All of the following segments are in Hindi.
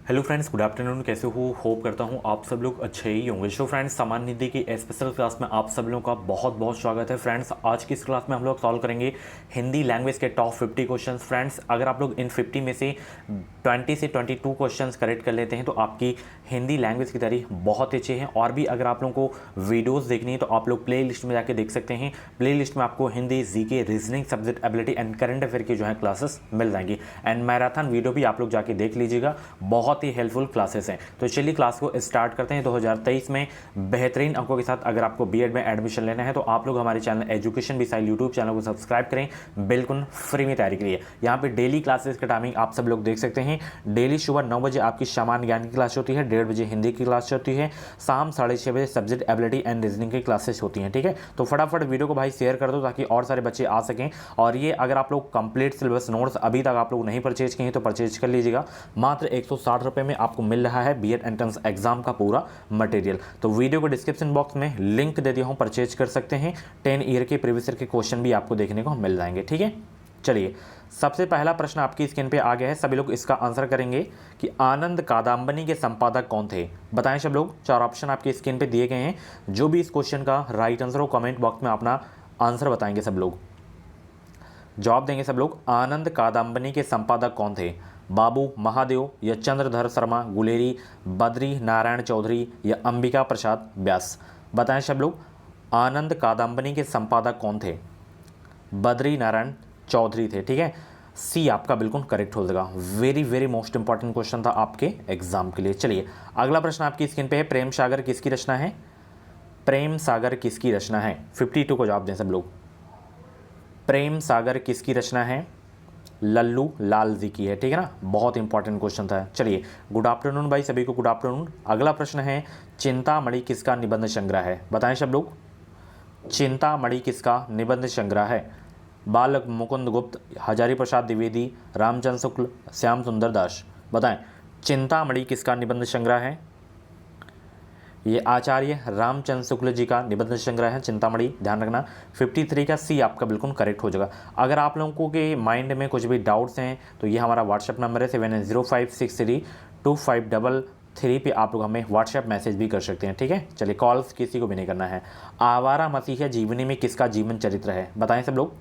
Hello friends, good afternoon. कैसे हो? होप करता हूँ आप सब लोग अच्छे ही होंगे। सो फ्रेंड्स, सामान्य हिंदी की स्पेशल क्लास में आप सब लोगों का बहुत बहुत स्वागत है। फ्रेंड्स, आज की इस क्लास में हम लोग सॉल्व करेंगे हिंदी लैंग्वेज के टॉप 50 क्वेश्चंस। फ्रेंड्स, अगर आप लोग इन 50 में से 20 से 22 क्वेश्चंस करेक्ट कर लेते हैं तो आपकी हिंदी लैंग्वेज की तैयारी बहुत अच्छी है। और भी अगर आप लोगों को वीडियोज़ देखनी है तो आप लोग प्ले लिस्ट में जाके देख सकते हैं। प्ले लिस्ट में आपको Hindi, GK, reasoning, subject ability and current affair की जो है क्लासेस मिल जाएंगी। एंड मैराथन वीडियो भी आप लोग जाके देख लीजिएगा, बहुत ही हेल्पफुल क्लासेस हैं। तो चलिए क्लास को स्टार्ट करते हैं। 2023 में बेहतरीन अंकों के साथ अगर आपको बीएड में एडमिशन लेना है तो आप लोग हमारे channel education missile YouTube channel को सब्सक्राइब करें, बिल्कुल फ्री में तैयारी के लिए। यहाँ पे डेली क्लासेस का टाइमिंग आप सब लोग देख सकते हैं। डेली सुबह 9 बजे आपकी सामान्य ज्ञान की क्लास होती है, 1:30 बजे हिंदी की क्लास होती है, शाम 6:30 बजे सब्जेक्ट एबिलिटी एंड रीजनिंग की क्लासेस होती हैं। ठीक है, तो फटाफट वीडियो को भाई शेयर कर दो ताकि और सारे बच्चे आ सकें। और ये अगर आप लोग कंप्लीट सिलेबस नोट्स अभी तक आप लोग नहीं परचेज किए तो परचेज कर लीजिएगा। मात्र 160 रुपये में आपको मिल रहा है बीएड एंट्रेंस एग्जाम का पूरा मटेरियल। तो वीडियो को डिस्क्रिप्शन बॉक्स में लिंक दे दिया हूँ, परचेज कर सकते हैं। 10 ईयर के प्रीवियस ईयर के क्वेश्चन भी आपको देखने को मिल जाएंगे। ठीक है, चलिए सबसे पहला प्रश्न आपकी स्क्रीन पे आ गया है, सभी लोग इसका आंसर करेंगे कि आनंद कादंबनी के संपादक कौन थे। बताएं सब लोग, 4 ऑप्शन आपकी स्क्रीन पे दिए गए हैं। जो भी इस क्वेश्चन का राइट आंसर हो कमेंट बॉक्स में अपना आंसर बताएंगे, सब लोग जवाब देंगे। सब लोग, आनंद कादंबनी के संपादक कौन थे? बाबू महादेव या चंद्रधर शर्मा गुलेरी, बद्री नारायण चौधरी या अंबिका प्रसाद व्यास। बताएं सब लोग, आनंद कादंबनी के संपादक कौन थे? बद्री नारायण चौधरी थे। ठीक है, सी आपका बिल्कुल करेक्ट हो जाएगा। Very very most important question था आपके एग्जाम के लिए। चलिए अगला प्रश्न आपकी स्क्रीन पे है, प्रेम सागर किसकी रचना है? प्रेम सागर किसकी रचना है? 52 को जवाब दें सब लोग। प्रेम सागर किसकी रचना है? लल्लू लाल जी की है। ठीक है ना, बहुत इंपॉर्टेंट क्वेश्चन था। चलिए, गुड आफ्टरनून भाई, सभी को गुड आफ्टरनून। अगला प्रश्न है, चिंतामणि किसका निबंध संग्रह है? बताएं सब लोग, चिंतामणि किसका निबंध संग्रह है? बाल मुकुंद गुप्त, हजारी प्रसाद द्विवेदी, रामचंद्र शुक्ल, श्याम सुंदर दास। बताएं, चिंतामणि किसका निबंध संग्रह है? ये आचार्य रामचंद्र शुक्ल जी का निबंध संग्रह है चिंतामणि, ध्यान रखना। 53 का सी आपका बिल्कुल करेक्ट हो जाएगा। अगर आप लोगों के माइंड में कुछ भी डाउट्स हैं तो ये हमारा व्हाट्सएप नंबर है 7056325333 पे आप लोग हमें व्हाट्सएप मैसेज भी कर सकते हैं। ठीक है, चलिए कॉल्स किसी को भी नहीं करना है। आवारा मसीहा जीवनी में किसका जीवन चरित्र है? बताएं सब लोग,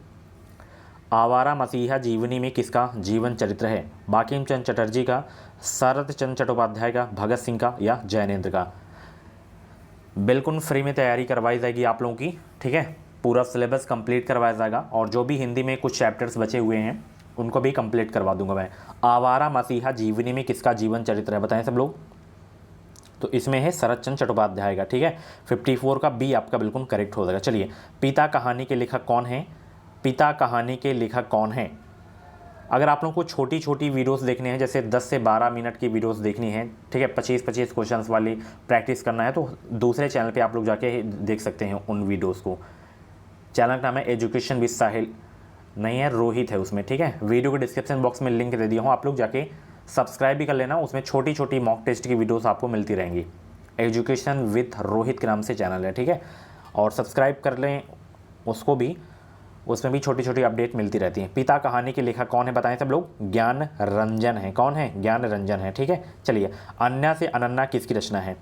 आवारा मसीहा जीवनी में किसका जीवन चरित्र है? बांकिम चंद्र चटर्जी का, शरद चंद्र चट्टोपाध्याय का, भगत सिंह का या जैनेन्द्र का? बिल्कुल फ्री में तैयारी करवाई जाएगी आप लोगों की। ठीक है, पूरा सिलेबस कंप्लीट करवाया जाएगा और जो भी हिंदी में कुछ चैप्टर्स बचे हुए हैं उनको भी कंप्लीट करवा दूंगा मैं। आवारा मसीहा जीवनी में किसका जीवन चरित्र है? बताएं सब लोग। तो इसमें है शरद चंद्र चट्टोपाध्याय का। ठीक है, 54 का बी आपका बिल्कुल करेक्ट हो जाएगा। चलिए, पिता कहानी के लेखक कौन है? पिता कहानी के लेखक कौन है? अगर आप लोगों को छोटी छोटी वीडियोस देखने हैं, जैसे 10 से 12 मिनट की वीडियोस देखनी है, ठीक है, 25-25 क्वेश्चंस वाली प्रैक्टिस करना है तो दूसरे चैनल पे आप लोग जाके देख सकते हैं उन वीडियोस को। चैनल का नाम है एजुकेशन विद साहिल, नहीं है रोहित है उसमें। ठीक है, वीडियो के डिस्क्रिप्शन बॉक्स में लिंक दे दिया हूँ, आप लोग जाके सब्सक्राइब भी कर लेना। उसमें छोटी छोटी मॉक टेस्ट की वीडियोज़ आपको मिलती रहेंगी। एजुकेशन विद रोहित के नाम से चैनल है। ठीक है, और सब्सक्राइब कर लें उसको भी, उसमें भी छोटी छोटी अपडेट मिलती रहती है। पिता कहानी के लेखक कौन है? बताएं सब लोग। ज्ञान रंजन है। कौन है? ज्ञान रंजन है। ठीक है, चलिए, अन्या से अनन्या किसकी रचना है?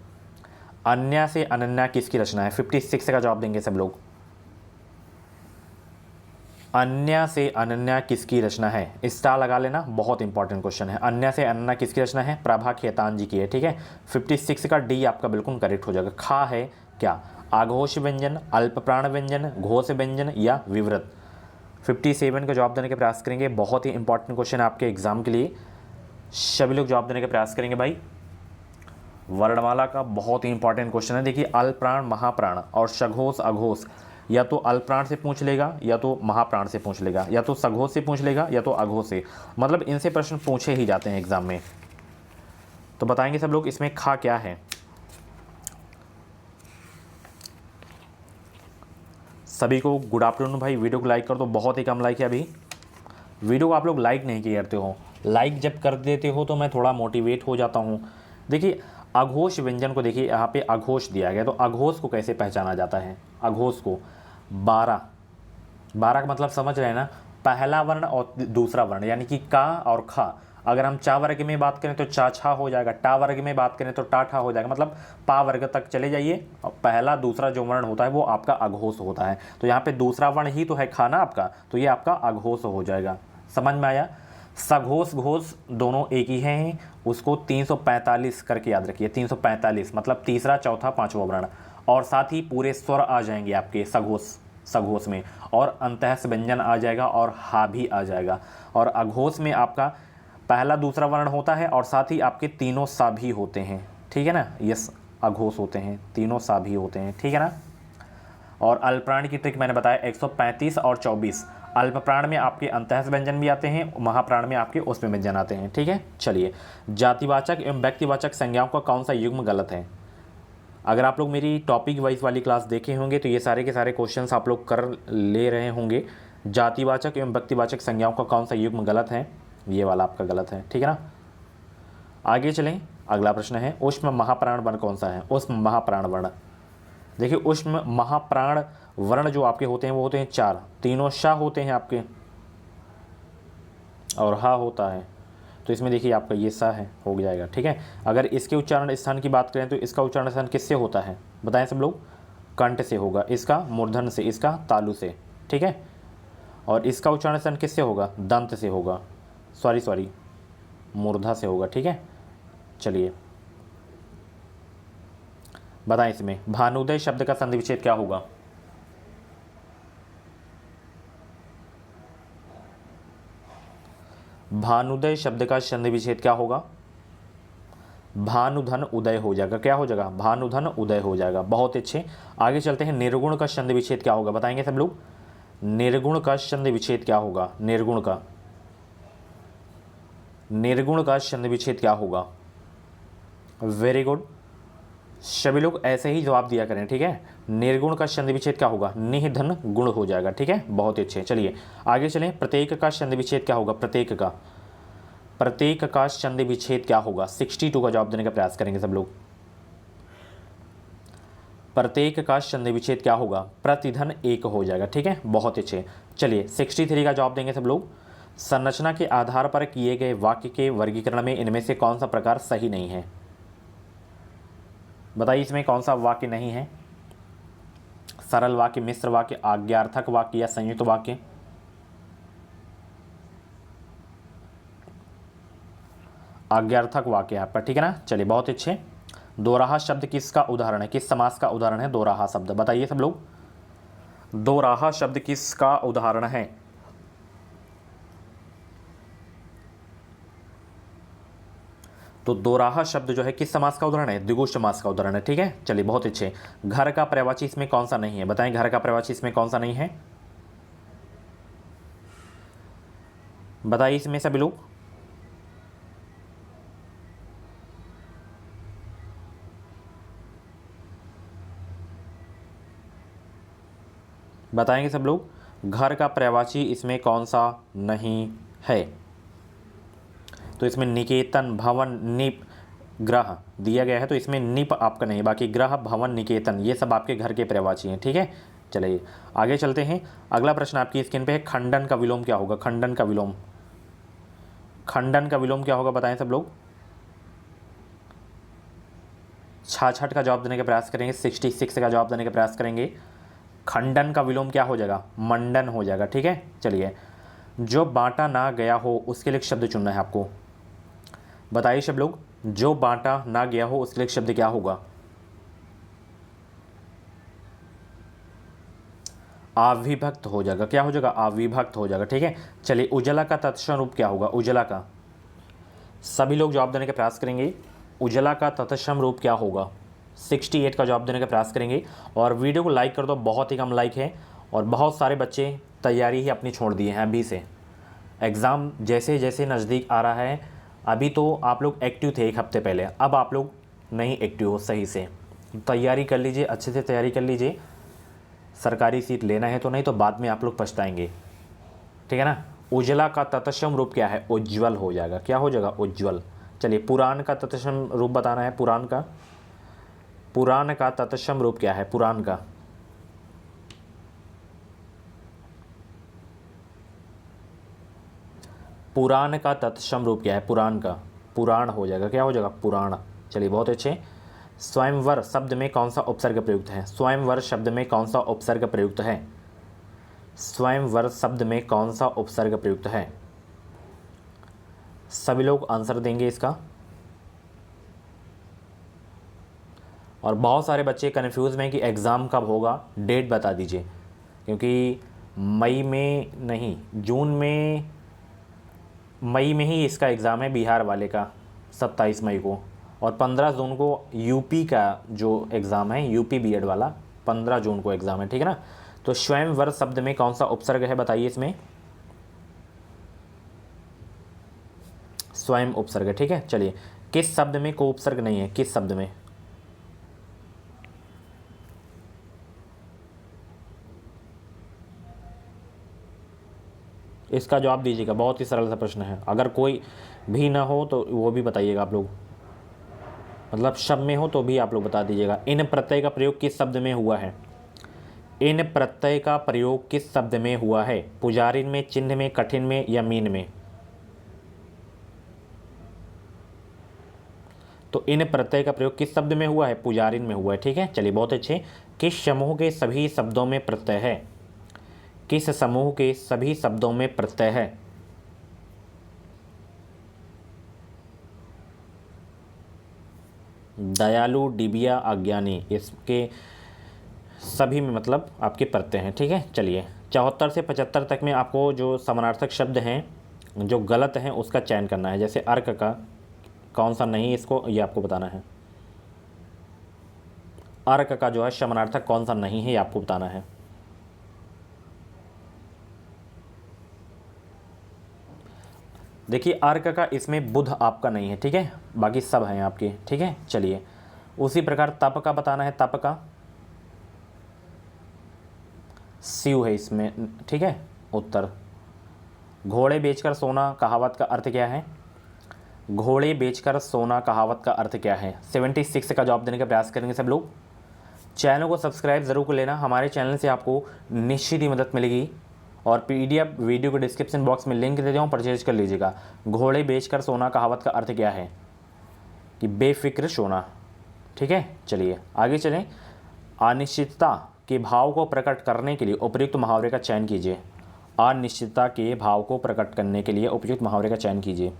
अन्या से अनन्या किसकी रचना है? 56 का जवाब देंगे सब लोग। अन्या से अनन्या किसकी रचना है? स्टार लगा लेना, बहुत इंपॉर्टेंट क्वेश्चन है। अन्या से अनन्या किसकी रचना है? प्रभा खेतान जी की है। ठीक है, 56 का डी आपका बिल्कुल करेक्ट हो जाएगा। खा है क्या? आघोष व्यंजन, अल्प प्राण व्यंजन, घोष व्यंजन या विवृत? 57 का जवाब देने का प्रयास करेंगे। बहुत ही इंपॉर्टेंट क्वेश्चन है आपके एग्जाम के लिए, सभी लोग जवाब देने का प्रयास करेंगे भाई। वर्णमाला का बहुत ही इंपॉर्टेंट क्वेश्चन है। देखिए, अल्पप्राण, महाप्राण और सघोष अघोष, या तो अल्पप्राण से पूछ लेगा या तो महाप्राण से पूछ लेगा, या तो सघोष से पूछ लेगा या तो अघोष से, मतलब इनसे प्रश्न पूछे ही जाते हैं एग्जाम में। तो बताएंगे सब लोग इसमें खा क्या है? सभी को गुड आफ्टरनून भाई। वीडियो को लाइक कर दो, बहुत ही कम लाइक है अभी। वीडियो को आप लोग लाइक नहीं करते हो, लाइक जब कर देते हो तो मैं थोड़ा मोटिवेट हो जाता हूँ। देखिए, अघोष व्यंजन को देखिए, यहाँ पे अघोष दिया गया, तो अघोष को कैसे पहचाना जाता है? अघोष को 12 का मतलब समझ रहे हैं ना, पहला वर्ण और दूसरा वर्ण, यानी कि का और खा। अगर हम चा वर्ग में बात करें तो चा छा हो जाएगा, टा वर्ग में बात करें तो टा ठा हो जाएगा, मतलब पा वर्ग तक चले जाइए। और पहला दूसरा जो वर्ण होता है वो आपका अघोष होता है। तो यहाँ पे दूसरा वर्ण ही तो है खाना आपका, तो ये आपका अघोष हो जाएगा। समझ में आया? सघोष घोष दोनों एक ही हैं, उसको 345 करके याद रखिए। 345 मतलब तीसरा चौथा पांचवा वर्ण, और साथ ही पूरे स्वर आ जाएंगे आपके सघोष में, और अंतःस व्यंजन आ जाएगा और हा भी आ जाएगा। और अघोष में आपका पहला दूसरा वर्ण होता है और साथ ही आपके तीनों सा भी होते हैं, ठीक है ना। यस, अघोष होते हैं, तीनों सा भी होते हैं, ठीक है ना। और अल्पप्राण की ट्रिक मैंने बताया 135 और 24। अल्पप्राण में आपके अंतःस व्यंजन भी आते हैं, महाप्राण में आपके उसमें व्यंजन आते हैं, ठीक है। चलिए, जातिवाचक एवं व्यक्तिवाचक संज्ञाओं का कौन सा युग्म गलत है? अगर आप लोग मेरी टॉपिक वाइज वाली क्लास देखे होंगे तो ये सारे के सारे क्वेश्चंस आप लोग कर ले रहे होंगे। जातिवाचक एवं व्यक्तिवाचक संज्ञाओं का कौन सा युग्म गलत है? ये वाला आपका गलत है, ठीक है ना। आगे चलें, अगला प्रश्न है ऊष्म महाप्राण वर्ण कौन सा है? ऊष्म महाप्राण वर्ण, देखिए ऊष्म महाप्राण वर्ण जो आपके होते हैं वो होते हैं 4, तीनों शा होते हैं आपके, और हा होता है। तो इसमें देखिए आपका ये सा है, हो जाएगा, ठीक है। अगर इसके उच्चारण स्थान की बात करें तो इसका उच्चारण स्थान किससे होता है बताएं सब लोग? कंठ से होगा, इसका मूर्धन से, इसका तालु से, ठीक है। और इसका उच्चारण स्थान किससे होगा? दंत से होगा, सॉरी मूर्धा से होगा, ठीक है। चलिए बताएं इसमें भानुदय शब्द का संधि विच्छेद क्या होगा? भानुदय शब्द का संधि विच्छेद क्या होगा? भानुधन उदय हो जाएगा। क्या हो जाएगा? भानुधन उदय हो जाएगा। बहुत अच्छे, आगे चलते हैं। निर्गुण का संधि विच्छेद क्या होगा बताएंगे सब लोग? निर्गुण का संधि विच्छेद क्या होगा? निर्गुण का संधि विच्छेद क्या होगा? वेरी गुड, सभी लोग ऐसे ही जवाब दिया करें, ठीक है। निर्गुण का संधि विच्छेद क्या होगा? निधन गुण हो जाएगा, ठीक है। बहुत अच्छे, चलिए आगे चलें। प्रत्येक का संधि विच्छेद क्या होगा? प्रत्येक का संधि विच्छेद क्या होगा? 62 का जवाब देने का प्रयास करेंगे सब लोग। प्रत्येक का संधि विच्छेद क्या होगा? प्रतिधन एक हो जाएगा, ठीक है। बहुत अच्छे, चलिए 63 का जवाब देंगे सब लोग। संरचना के आधार पर किए गए वाक्य के वर्गीकरण में इनमें से कौन सा प्रकार सही नहीं है? बताइए इसमें कौन सा वाक्य नहीं है? सरल वाक्य, मिश्र वाक्य, आज्ञार्थक वाक्य या संयुक्त वाक्य? आज्ञार्थक वाक्य आपका, ठीक है ना। चलिए बहुत अच्छे। दोराहा शब्द किसका उदाहरण है? किस समास का उदाहरण है दोराहा शब्द? बताइए सब लोग, दोराहा शब्द किसका उदाहरण है? तो दोराहा शब्द जो है किस समास का उदाहरण है? द्विगु समास का उदाहरण है, ठीक है। चलिए बहुत अच्छे। घर का पर्यायवाची इसमें कौन सा नहीं है? बताएं, घर का पर्यायवाची इसमें कौन सा नहीं है? बताइए इसमें सभी लोग। बताएंगे सब लोग, घर का पर्यायवाची इसमें कौन सा नहीं है? तो इसमें निकेतन, भवन, निप, ग्रह दिया गया है, तो इसमें निप आपका नहीं, बाकी ग्रह, भवन, निकेतन ये सब आपके घर के पर्यायवाची हैं, ठीक है। चलिए आगे चलते हैं। अगला प्रश्न आपकी स्क्रीन पे है, खंडन का विलोम क्या होगा? खंडन का विलोम क्या होगा बताएं सब लोग? छाछठ का जवाब देने का प्रयास करेंगे, 66 का जवाब देने का प्रयास करेंगे। खंडन का विलोम क्या हो जाएगा? मंडन हो जाएगा, ठीक है। चलिए, जो बांटा ना गया हो उसके लिए शब्द चुनना है आपको। बताइए सब लोग, जो बांटा ना गया हो उसके लिए शब्द क्या होगा? अविभक्त हो जाएगा। क्या हो जाएगा? अविभक्त हो जाएगा, ठीक है। चलिए, उजला का तत्सम रूप क्या होगा? उजला का, सभी लोग जवाब देने का प्रयास करेंगे। उजला का तत्सम रूप क्या होगा? 68 का जवाब देने का प्रयास करेंगे। और वीडियो को लाइक कर दो, बहुत ही कम लाइक है, और बहुत सारे बच्चे तैयारी ही अपनी छोड़ दिए हैं अभी से। एग्ज़ाम जैसे जैसे नज़दीक आ रहा है, अभी तो आप लोग एक्टिव थे एक हफ्ते पहले, अब आप लोग नहीं एक्टिव हो सही से। तैयारी कर लीजिए, अच्छे से तैयारी कर लीजिए, सरकारी सीट लेना है तो, नहीं तो बाद में आप लोग पछताएंगे, ठीक है ना। उजला का तत्सम रूप क्या है? उज्ज्वल हो जाएगा। क्या हो जाएगा? उज्ज्वल। चलिए, पुराण का तत्सम रूप बताना है। पुराण का तत्सम रूप क्या है? पुराण का, पुराण का तत्सम रूप क्या है? पुराण का, पुराण हो जाएगा, क्या हो जाएगा? पुराण। चलिए बहुत अच्छे। स्वयंवर शब्द में कौन सा उपसर्ग प्रयुक्त है? स्वयंवर शब्द में कौन सा उपसर्ग प्रयुक्त है? स्वयंवर शब्द में कौन सा उपसर्ग प्रयुक्त है? सभी लोग आंसर देंगे इसका। और बहुत सारे बच्चे कन्फ्यूज़ में कि एग्ज़ाम कब होगा, डेट बता दीजिए, क्योंकि मई में नहीं, जून में, मई में ही इसका एग्ज़ाम है बिहार वाले का 27 मई को, और 15 जून को यूपी का जो एग्ज़ाम है, यूपी बीएड वाला 15 जून को एग्ज़ाम है, ठीक है ना। तो स्वयंवर शब्द में कौन सा उपसर्ग है बताइए इसमें? स्वयं उपसर्ग, ठीक है। चलिए, किस शब्द में को उपसर्ग नहीं है? किस शब्द में? इसका जवाब दीजिएगा, बहुत ही सरल सा प्रश्न है। अगर कोई भी ना हो तो वो भी बताइएगा आप लोग, मतलब शब्द में हो तो भी आप लोग बता दीजिएगा। इन प्रत्यय का प्रयोग किस शब्द में हुआ है? इन प्रत्यय का प्रयोग किस शब्द में हुआ है? पुजारिन में, चिन्ह में, कठिन में या मीन में? तो इन प्रत्यय का प्रयोग किस शब्द में हुआ है? पुजारिन में हुआ है, ठीक है। चलिए बहुत अच्छे। किस समूह के सभी शब्दों में प्रत्यय है? किस समूह के सभी शब्दों में प्रत्यय है? दयालु, डिबिया, अज्ञानी, इसके सभी में मतलब आपके प्रत्यय हैं, ठीक है। चलिए 74 से 75 तक में आपको जो समानार्थक शब्द हैं जो गलत हैं उसका चयन करना है। जैसे अर्क का कौन सा नहीं, इसको ये आपको बताना है। अर्क का जो है समानार्थक कौन सा नहीं है ये आपको बताना है। देखिए अर्क का इसमें बुध आपका नहीं है, ठीक है, बाकी सब हैं आपके, ठीक है। चलिए उसी प्रकार तप का बताना है। तप का शिव है इसमें, ठीक है। उत्तर। घोड़े बेचकर सोना कहावत का अर्थ क्या है? घोड़े बेचकर सोना कहावत का अर्थ क्या है? 76 का जवाब देने का प्रयास करेंगे सब लोग। चैनल को सब्सक्राइब ज़रूर कर लेना, हमारे चैनल से आपको निश्चित ही मदद मिलेगी। और पीडीएफ वीडियो के डिस्क्रिप्शन बॉक्स में लिंक दे दिया हूँ, परचेज कर लीजिएगा। घोड़े बेचकर सोना कहावत का अर्थ क्या है? कि बेफिक्र सोना, ठीक है। चलिए आगे चलें। अनिश्चितता के भाव को प्रकट करने के लिए उपयुक्त मुहावरे का चयन कीजिए। अनिश्चितता के भाव को प्रकट करने के लिए उपयुक्त मुहावरे का चयन कीजिए।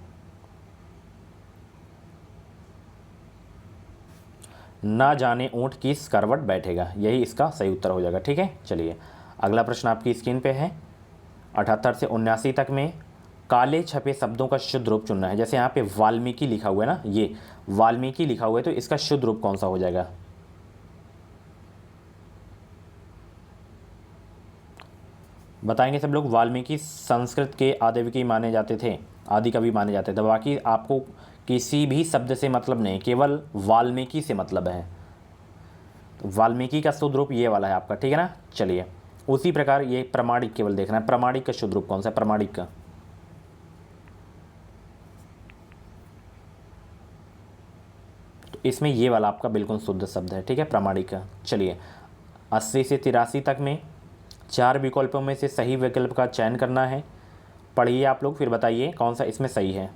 ना जाने ऊंट किस करवट बैठेगा, यही इसका सही उत्तर हो जाएगा, ठीक है। चलिए अगला प्रश्न आपकी स्क्रीन पे है। 78 से 79 तक में काले छपे शब्दों का शुद्ध रूप चुनना है। जैसे यहाँ पे वाल्मीकि लिखा हुआ है ना, ये वाल्मीकि लिखा हुआ है, तो इसका शुद्ध रूप कौन सा हो जाएगा? बताएंगे सब लोग। वाल्मीकि संस्कृत के आदिकवि माने जाते थे, आदि कवि माने जाते थे। बाकी आपको किसी भी शब्द से मतलब नहीं, केवल वाल्मीकि से मतलब है। तो वाल्मीकि का शुद्ध रूप ये वाला है आपका, ठीक है ना। चलिए उसी प्रकार ये प्रमाणिक केवल देखना है, प्रमाणिक का शुद्ध रूप कौन सा है? प्रमाणिक का तो इसमें ये वाला आपका बिल्कुल शुद्ध शब्द है, ठीक है, प्रमाणिक का। चलिए 80 से 83 तक में 4 विकल्पों में से सही विकल्प का चयन करना है। पढ़िए आप लोग, फिर बताइए कौन सा इसमें सही है।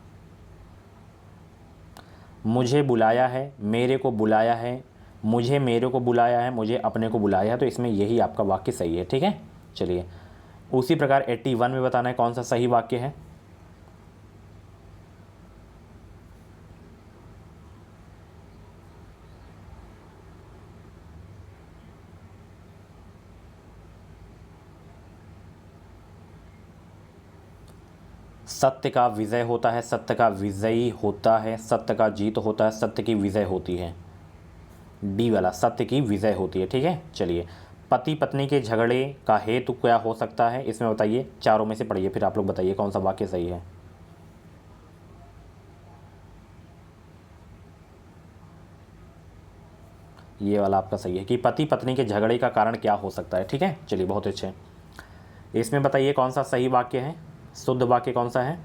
मुझे बुलाया है, मेरे को बुलाया है, मुझे मेरे को बुलाया है, मुझे अपने को बुलाया है, तो इसमें यही आपका वाक्य सही है, ठीक है। चलिए उसी प्रकार 81 में बताना है कौन सा सही वाक्य है। सत्य का विजय होता है, सत्य का विजयी होता है, सत्य का जीत होता है, सत्य की विजय होती है। डी वाला, सत्य की विजय होती है, ठीक है। चलिए पति पत्नी के झगड़े का हेतु क्या हो सकता है, इसमें बताइए। चारों में से पढ़िए, फिर आप लोग बताइए कौन सा वाक्य सही है। ये वाला आपका सही है कि पति पत्नी के झगड़े का कारण क्या हो सकता है, ठीक है। चलिए बहुत अच्छे। इसमें बताइए कौन सा सही वाक्य है, शुद्ध वाक्य कौन सा है।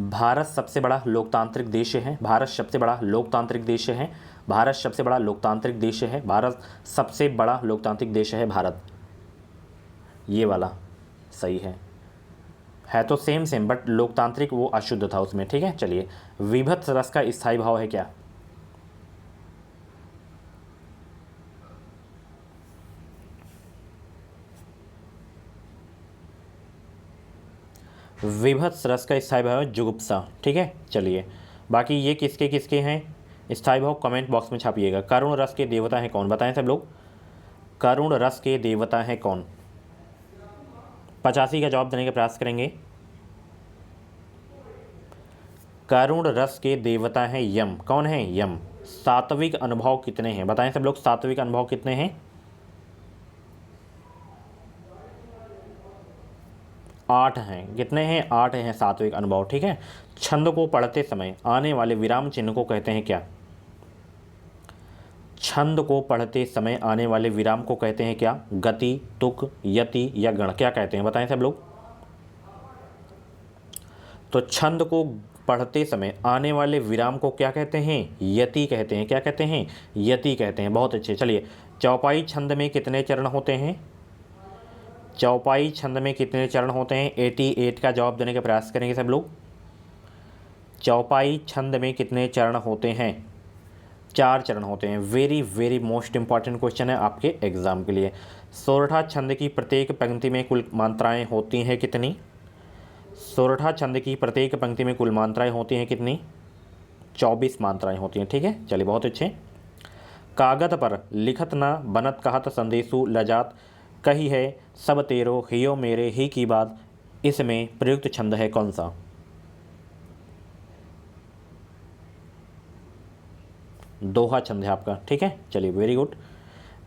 भारत सबसे बड़ा लोकतांत्रिक देश है, भारत सबसे बड़ा लोकतांत्रिक देश है, भारत सबसे बड़ा लोकतांत्रिक देश है, भारत सबसे बड़ा लोकतांत्रिक देश है भारत, ये वाला सही है तो सेम सेम, बट लोकतांत्रिक वो अशुद्ध था उसमें, ठीक है। चलिए, विभत्स रस का स्थायी भाव है क्या? विभत्स रस का स्थायी भाव है जुगुप्सा, ठीक है। चलिए, बाकी ये किसके किसके हैं स्थायी भाव, कमेंट बॉक्स में छापिएगा। करुण रस के देवता हैं कौन, बताएं सब लोग, करुण रस के देवता हैं कौन? 85 का जवाब देने का प्रयास करेंगे। करुण रस के देवता हैं यम, कौन है? यम। सात्विक अनुभव कितने हैं, बताएं सब लोग, सात्विक अनुभव कितने हैं? 8 हैं। कितने हैं? 8 हैं सात्विक अनुभव, ठीक है। छंद को पढ़ते समय आने वाले विराम चिन्ह को कहते हैं क्या? छंद को पढ़ते समय आने वाले विराम को कहते हैं क्या? गति, तुक, यति या गण, क्या कहते हैं, बताएं सब लोग। तो छंद को पढ़ते समय आने वाले विराम को क्या कहते हैं? यति कहते हैं। क्या कहते हैं? यति कहते हैं। बहुत अच्छे। चलिए, चौपाई छंद में कितने चरण होते हैं? चौपाई छंद में कितने चरण होते हैं? 88 का जवाब देने का प्रयास करेंगे सब लोग। चौपाई छंद में कितने चरण होते हैं? 4 चरण होते हैं। Very very most important question है आपके एग्जाम के लिए। सोरठा छंद की प्रत्येक पंक्ति में कुल मात्राएं होती हैं कितनी? सोरठा छंद की प्रत्येक पंक्ति में कुल मात्राएं होती हैं कितनी? 24 मात्राएं होती हैं, ठीक है। चलिए, बहुत अच्छे। कागत पर लिखत न बनत कहत संदेशु लजात कही है सब तेरो हियो मेरे ही की बात, इसमें प्रयुक्त छंद है कौन सा? दोहा छंद है आपका, ठीक है। चलिए, वेरी गुड।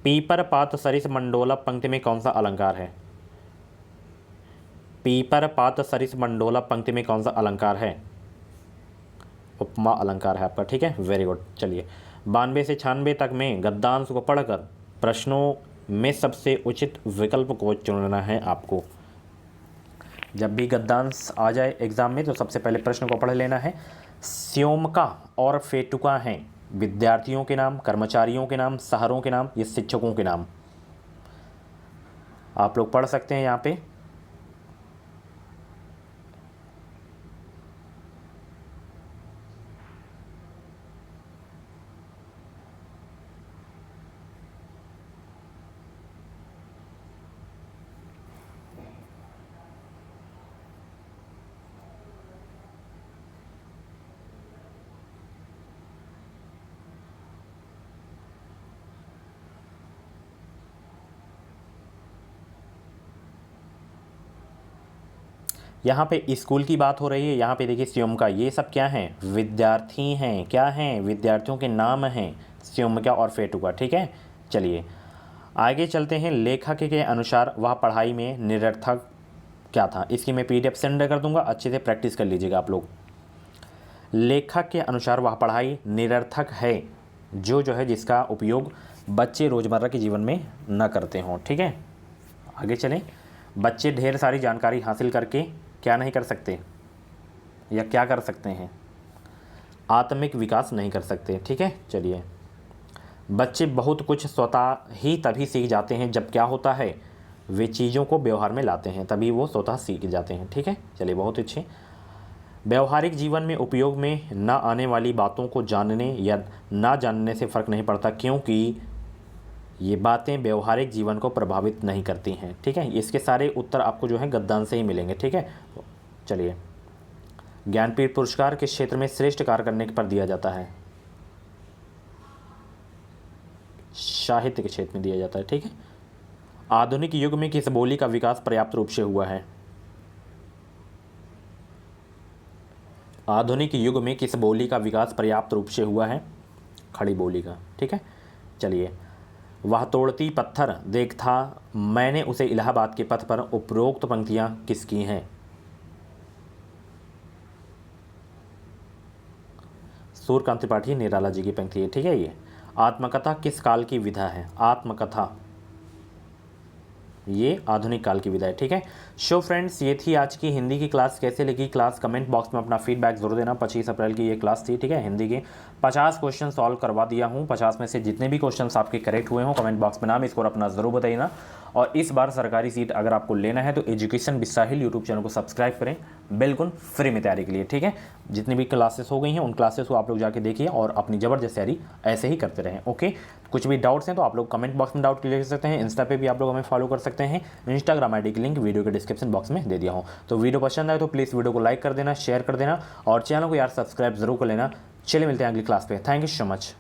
पीपर पात सरिस मंडोला पंक्ति में कौन सा अलंकार है? पीपर पात सरिस मंडोला पंक्ति में कौन सा अलंकार है? उपमा अलंकार है आपका, ठीक है। Very good. चलिए, 92 से 96 तक में गद्यांश को पढ़कर प्रश्नों में सबसे उचित विकल्प को चुनना है आपको। जब भी गद्यांश आ जाए एग्जाम में तो सबसे पहले प्रश्न को पढ़ लेना है। स्योमका और फेटुका हैं विद्यार्थियों के नाम, कर्मचारियों के नाम, शहरों के नाम या शिक्षकों के नाम? आप लोग पढ़ सकते हैं यहाँ पे। यहाँ पे स्कूल की बात हो रही है। यहाँ पे देखिए स्योमका, ये सब क्या हैं? विद्यार्थी हैं। क्या हैं? विद्यार्थियों के नाम हैं स्योमका और फेटुका, ठीक है। चलिए, आगे चलते हैं। लेखक के अनुसार वह पढ़ाई में निरर्थक क्या था? इसकी मैं PDF सेंड कर दूंगा, अच्छे से प्रैक्टिस कर लीजिएगा आप लोग। लेखक के अनुसार वह पढ़ाई निरर्थक है जो है जिसका उपयोग बच्चे रोज़मर्रा के जीवन में न करते हों, ठीक है। आगे चलें। बच्चे ढेर सारी जानकारी हासिल करके क्या नहीं कर सकते या क्या कर सकते हैं? आत्मिक विकास नहीं कर सकते, ठीक है। चलिए, बच्चे बहुत कुछ स्वतः ही तभी सीख जाते हैं जब क्या होता है? वे चीज़ों को व्यवहार में लाते हैं, तभी वो स्वतः सीख जाते हैं, ठीक है। चलिए, बहुत अच्छे। व्यवहारिक जीवन में उपयोग में न आने वाली बातों को जानने या ना जानने से फ़र्क नहीं पड़ता, क्योंकि ये बातें व्यवहारिक जीवन को प्रभावित नहीं करती हैं, ठीक है। इसके सारे उत्तर आपको जो है गद्यांश से ही मिलेंगे, ठीक है। चलिए, ज्ञानपीठ पुरस्कार किस क्षेत्र में श्रेष्ठ कार्य करने पर दिया जाता है? साहित्य के क्षेत्र में दिया जाता है, ठीक है। आधुनिक युग में किस बोली का विकास पर्याप्त रूप से हुआ है? आधुनिक युग में किस बोली का विकास पर्याप्त रूप से हुआ है? खड़ी बोली का, ठीक है। चलिए, वह तोड़ती पत्थर देख था मैंने उसे इलाहाबाद के पथ पर उपरोक्त पंक्तियां किसकी हैं? सूर्यकांत त्रिपाठी निराला जी की पंक्ति है, ठीक है। ये आत्मकथा किस काल की विधा है? आत्मकथा ये आधुनिक काल की विदाई। ठीक है, शो फ्रेंड्स, ये थी आज की हिंदी की क्लास। कैसे लगी क्लास कमेंट बॉक्स में अपना फीडबैक जरूर देना। 25 अप्रैल की ये क्लास थी। ठीक है, हिंदी के 50 क्वेश्चन सॉल्व करवा दिया हूँ। 50 में से जितने भी क्वेश्चन आपके करेक्ट हुए हों कमेंट बॉक्स में नाम स्कोर अपना ज़रूर बताइए। और इस बार सरकारी सीट अगर आपको लेना है तो education with Sahil YouTube channel को सब्सक्राइब करें, बिल्कुल फ्री में तैयारी के लिए। ठीक है, जितनी भी क्लासेस हो गई हैं उन क्लासेस को आप लोग जाके देखिए और अपनी ज़बरदस्त तैयारी ऐसे ही करते रहें। ओके, कुछ भी डाउट्स हैं तो आप लोग कमेंट बॉक्स में डाउट क्लियर कर सकते हैं। इंस्टा पे भी आप लोग हमें फॉलो कर सकते हैं। इंस्टाग्राम आईडी की लिंक वीडियो के डिस्क्रिप्शन बॉक्स में दे दिया हूँ। तो वीडियो पसंद आए तो प्लीज़ वीडियो को लाइक कर देना, शेयर कर देना और चैनल को यार सब्सक्राइब जरूर कर लेना। चलिए मिलते हैं अगली क्लास पे। Thank you so much.